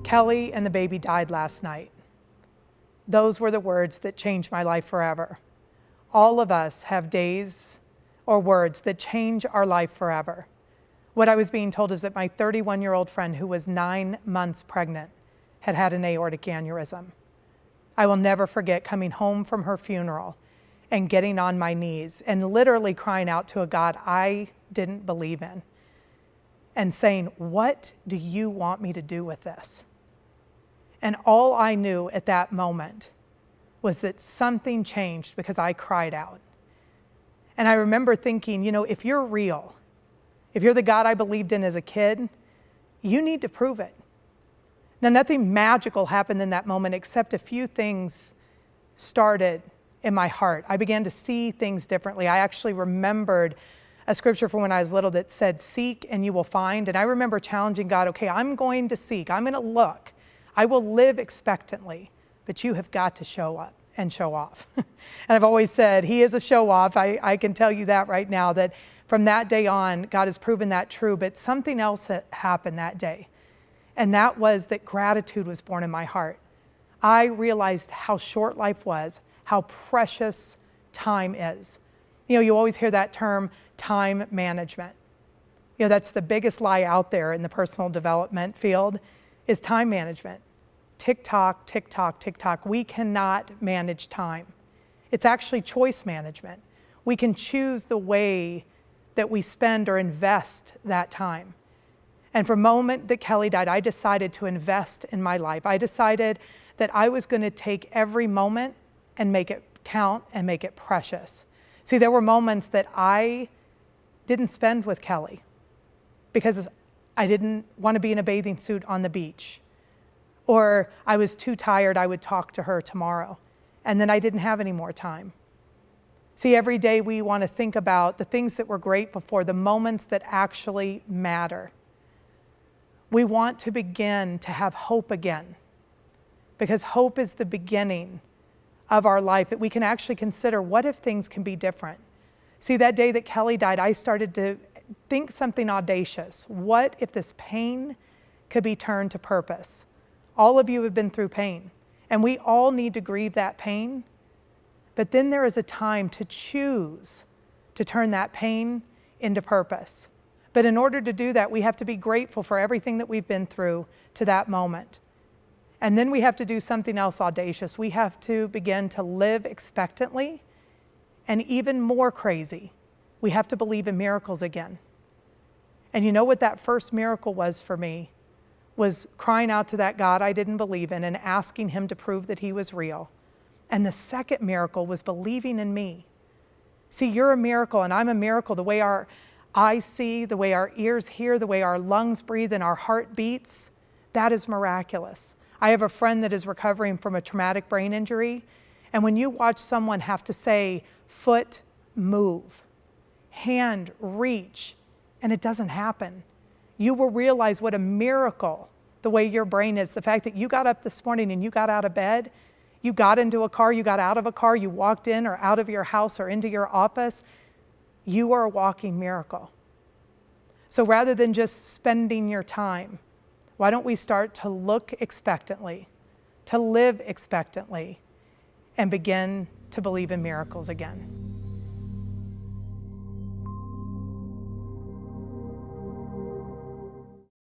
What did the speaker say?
Kelly and the baby died last night. Those were the words that changed my life forever. All of us have days or words that change our life forever. What I was being told is that my 31-year-old friend who was 9 months pregnant had had an aortic aneurysm. I will never forget coming home from her funeral and getting on my knees and literally crying out to a God I didn't believe in and saying, "What do you want me to do with this?" And all I knew at that moment was that something changed because I cried out. And I remember thinking, if you're real, if you're the God I believed in as a kid, you need to prove it. Now, nothing magical happened in that moment except a few things started in my heart. I began to see things differently. I actually remembered a scripture from when I was little that said, "Seek and you will find." And I remember challenging God, okay, I'm going to seek, I'm going to look. I will live expectantly, but you have got to show up and show off. And I've always said, he is a show off. I can tell you that right now, that from that day on, God has proven that true, but something else happened that day. And that was that gratitude was born in my heart. I realized how short life was, how precious time is. You always hear that term, time management. That's the biggest lie out there in the personal development field, is time management. Tick tock, tick tock, tick tock. We cannot manage time. It's actually choice management. We can choose the way that we spend or invest that time. And from the moment that Kelly died, I decided to invest in my life. I decided that I was going to take every moment and make it count and make it precious. See, there were moments that I didn't spend with Kelly because I didn't want to be in a bathing suit on the beach, or I was too tired, I would talk to her tomorrow, and then I didn't have any more time. See, every day we want to think about the things that we're grateful for, the moments that actually matter. We want to begin to have hope again, because hope is the beginning of our life, that we can actually consider, what if things can be different? See, that day that Kelly died, I started to think something audacious. What if this pain could be turned to purpose? All of you have been through pain, and we all need to grieve that pain. But then there is a time to choose to turn that pain into purpose. But in order to do that, we have to be grateful for everything that we've been through to that moment. And then we have to do something else audacious. We have to begin to live expectantly, and even more crazy, we have to believe in miracles again. And you know what that first miracle was for me? Was crying out to that God I didn't believe in and asking him to prove that he was real. And the second miracle was believing in me. See, you're a miracle and I'm a miracle. The way our eyes see, the way our ears hear, the way our lungs breathe and our heart beats, that is miraculous. I have a friend that is recovering from a traumatic brain injury. And when you watch someone have to say, foot, move, hand, reach, and it doesn't happen, you will realize what a miracle the way your brain is. The fact that you got up this morning and you got out of bed, you got into a car, you got out of a car, you walked in or out of your house or into your office, you are a walking miracle. So rather than just spending your time, why don't we start to look expectantly, to live expectantly, and begin to believe in miracles again?